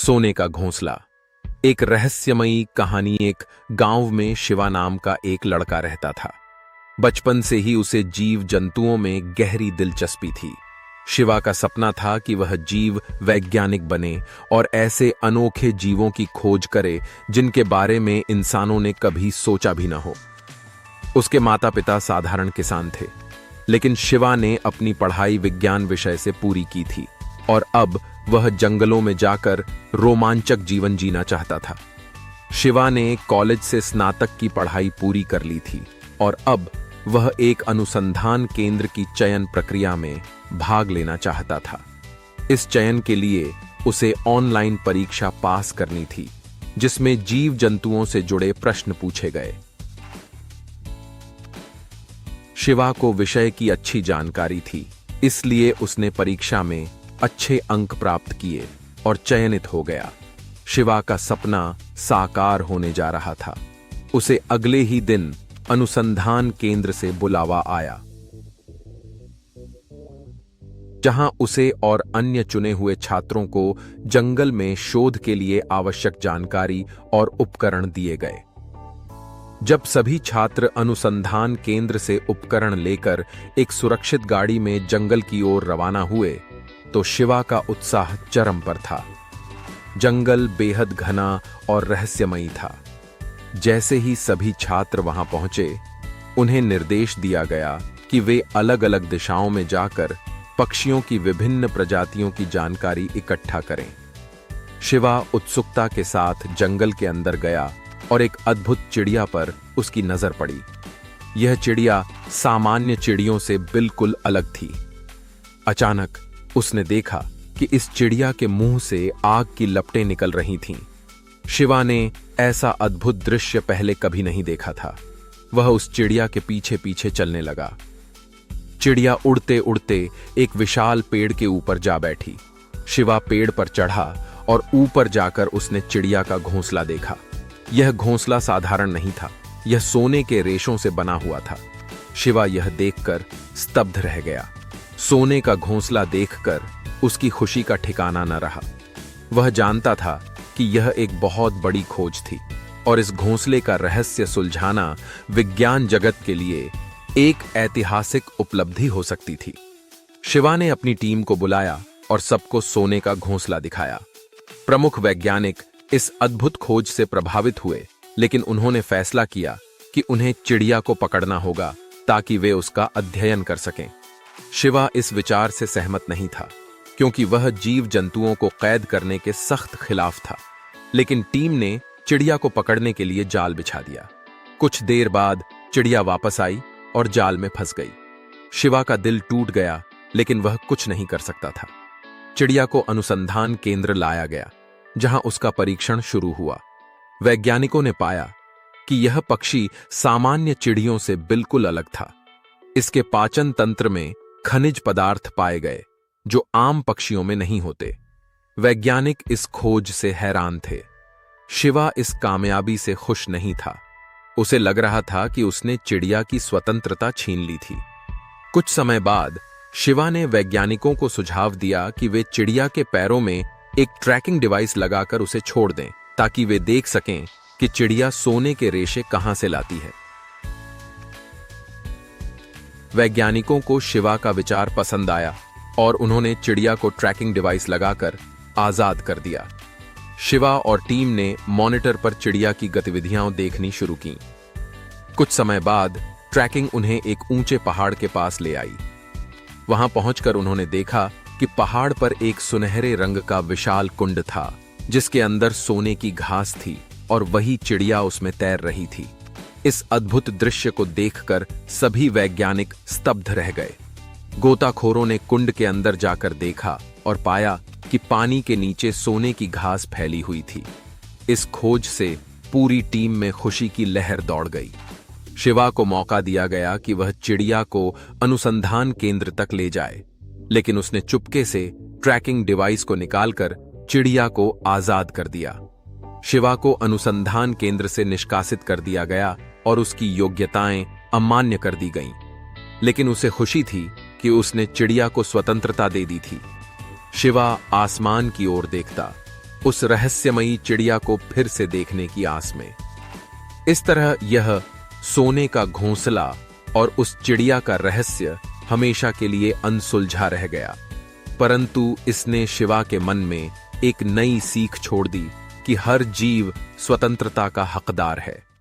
सोने का घोंसला। एक रहस्यमयी कहानी। एक गांव में शिवा नाम का एक लड़का रहता था। बचपन से ही उसे जीव जंतुओं में गहरी दिलचस्पी थी। शिवा का सपना था कि वह जीव वैज्ञानिक बने और ऐसे अनोखे जीवों की खोज करे जिनके बारे में इंसानों ने कभी सोचा भी न हो। उसके माता पिता साधारण किसान थे, लेकिन शिवा ने अपनी पढ़ाई विज्ञान विषय से पूरी की थी और अब वह जंगलों में जाकर रोमांचक जीवन जीना चाहता था। शिवा ने कॉलेज से स्नातक की पढ़ाई पूरी कर ली थी और अब वह एक अनुसंधान केंद्र की चयन प्रक्रिया में भाग लेना चाहता था। इस चयन के लिए उसे ऑनलाइन परीक्षा पास करनी थी, जिसमें जीव जंतुओं से जुड़े प्रश्न पूछे गए। शिवा को विषय की अच्छी जानकारी थी, इसलिए उसने परीक्षा में अच्छे अंक प्राप्त किए और चयनित हो गया। शिवा का सपना साकार होने जा रहा था। उसे अगले ही दिन अनुसंधान केंद्र से बुलावा आया, जहां उसे और अन्य चुने हुए छात्रों को जंगल में शोध के लिए आवश्यक जानकारी और उपकरण दिए गए। जब सभी छात्र अनुसंधान केंद्र से उपकरण लेकर एक सुरक्षित गाड़ी में जंगल की ओर रवाना हुए, तो शिवा का उत्साह चरम पर था। जंगल बेहद घना और रहस्यमयी था। जैसे ही सभी छात्र वहां पहुंचे, उन्हें निर्देश दिया गया कि वे अलग अलग दिशाओं में जाकर पक्षियों की विभिन्न प्रजातियों की जानकारी इकट्ठा करें। शिवा उत्सुकता के साथ जंगल के अंदर गया और एक अद्भुत चिड़िया पर उसकी नजर पड़ी। यह चिड़िया सामान्य चिड़ियों से बिल्कुल अलग थी। अचानक उसने देखा कि इस चिड़िया के मुंह से आग की लपटें निकल रही थीं। शिवा ने ऐसा अद्भुत दृश्य पहले कभी नहीं देखा था। वह उस चिड़िया के पीछे पीछे चलने लगा। चिड़िया उड़ते उड़ते एक विशाल पेड़ के ऊपर जा बैठी। शिवा पेड़ पर चढ़ा और ऊपर जाकर उसने चिड़िया का घोंसला देखा। यह घोंसला साधारण नहीं था, यह सोने के रेशों से बना हुआ था। शिवा यह देखकर स्तब्ध रह गया। सोने का घोंसला देखकर उसकी खुशी का ठिकाना न रहा। वह जानता था कि यह एक बहुत बड़ी खोज थी और इस घोंसले का रहस्य सुलझाना विज्ञान जगत के लिए एक ऐतिहासिक उपलब्धि हो सकती थी। शिवा ने अपनी टीम को बुलाया और सबको सोने का घोंसला दिखाया। प्रमुख वैज्ञानिक इस अद्भुत खोज से प्रभावित हुए, लेकिन उन्होंने फैसला किया कि उन्हें चिड़िया को पकड़ना होगा ताकि वे उसका अध्ययन कर सकें। शिवा इस विचार से सहमत नहीं था, क्योंकि वह जीव जंतुओं को कैद करने के सख्त खिलाफ था। लेकिन टीम ने चिड़िया को पकड़ने के लिए जाल बिछा दिया। कुछ देर बाद चिड़िया वापस आई और जाल में फंस गई। शिवा का दिल टूट गया, लेकिन वह कुछ नहीं कर सकता था। चिड़िया को अनुसंधान केंद्र लाया गया, जहां उसका परीक्षण शुरू हुआ। वैज्ञानिकों ने पाया कि यह पक्षी सामान्य चिड़ियों से बिल्कुल अलग था। इसके पाचन तंत्र में खनिज पदार्थ पाए गए जो आम पक्षियों में नहीं होते। वैज्ञानिक इस खोज से हैरान थे। शिवा इस कामयाबी से खुश नहीं था। उसे लग रहा था कि उसने चिड़िया की स्वतंत्रता छीन ली थी। कुछ समय बाद शिवा ने वैज्ञानिकों को सुझाव दिया कि वे चिड़िया के पैरों में एक ट्रैकिंग डिवाइस लगाकर उसे छोड़ दें, ताकि वे देख सकें कि चिड़िया सोने के रेशे कहां से लाती है। वैज्ञानिकों को शिवा का विचार पसंद आया और उन्होंने चिड़िया को ट्रैकिंग डिवाइस लगाकर आजाद कर दिया। शिवा और टीम ने मॉनिटर पर चिड़िया की गतिविधियां देखनी शुरू की। कुछ समय बाद ट्रैकिंग उन्हें एक ऊंचे पहाड़ के पास ले आई। वहां पहुंचकर उन्होंने देखा कि पहाड़ पर एक सुनहरे रंग का विशाल कुंड था, जिसके अंदर सोने की घास थी और वही चिड़िया उसमें तैर रही थी। इस अद्भुत दृश्य को देखकर सभी वैज्ञानिक स्तब्ध रह गए। गोताखोरों ने कुंड के अंदर जाकर देखा और पाया कि पानी के नीचे सोने की घास फैली हुई थी। इस खोज से पूरी टीम में खुशी की लहर दौड़ गई। शिवा को मौका दिया गया कि वह चिड़िया को अनुसंधान केंद्र तक ले जाए, लेकिन उसने चुपके से ट्रैकिंग डिवाइस को निकालकर चिड़िया को आजाद कर दिया। शिवा को अनुसंधान केंद्र से निष्कासित कर दिया गया और उसकी योग्यताएं अमान्य कर दी गईं। लेकिन उसे खुशी थी कि उसने चिड़िया को स्वतंत्रता दे दी थी। शिवा आसमान की ओर देखता। उस रहस्यमयी चिड़िया को फिर से देखने की आस में। इस तरह यह सोने का घोंसला और उस चिड़िया का रहस्य हमेशा के लिए अनसुलझा रह गया। परंतु इसने शिवा के मन में एक नई सीख छोड़ दी कि हर जीव स्वतंत्रता का हकदार है।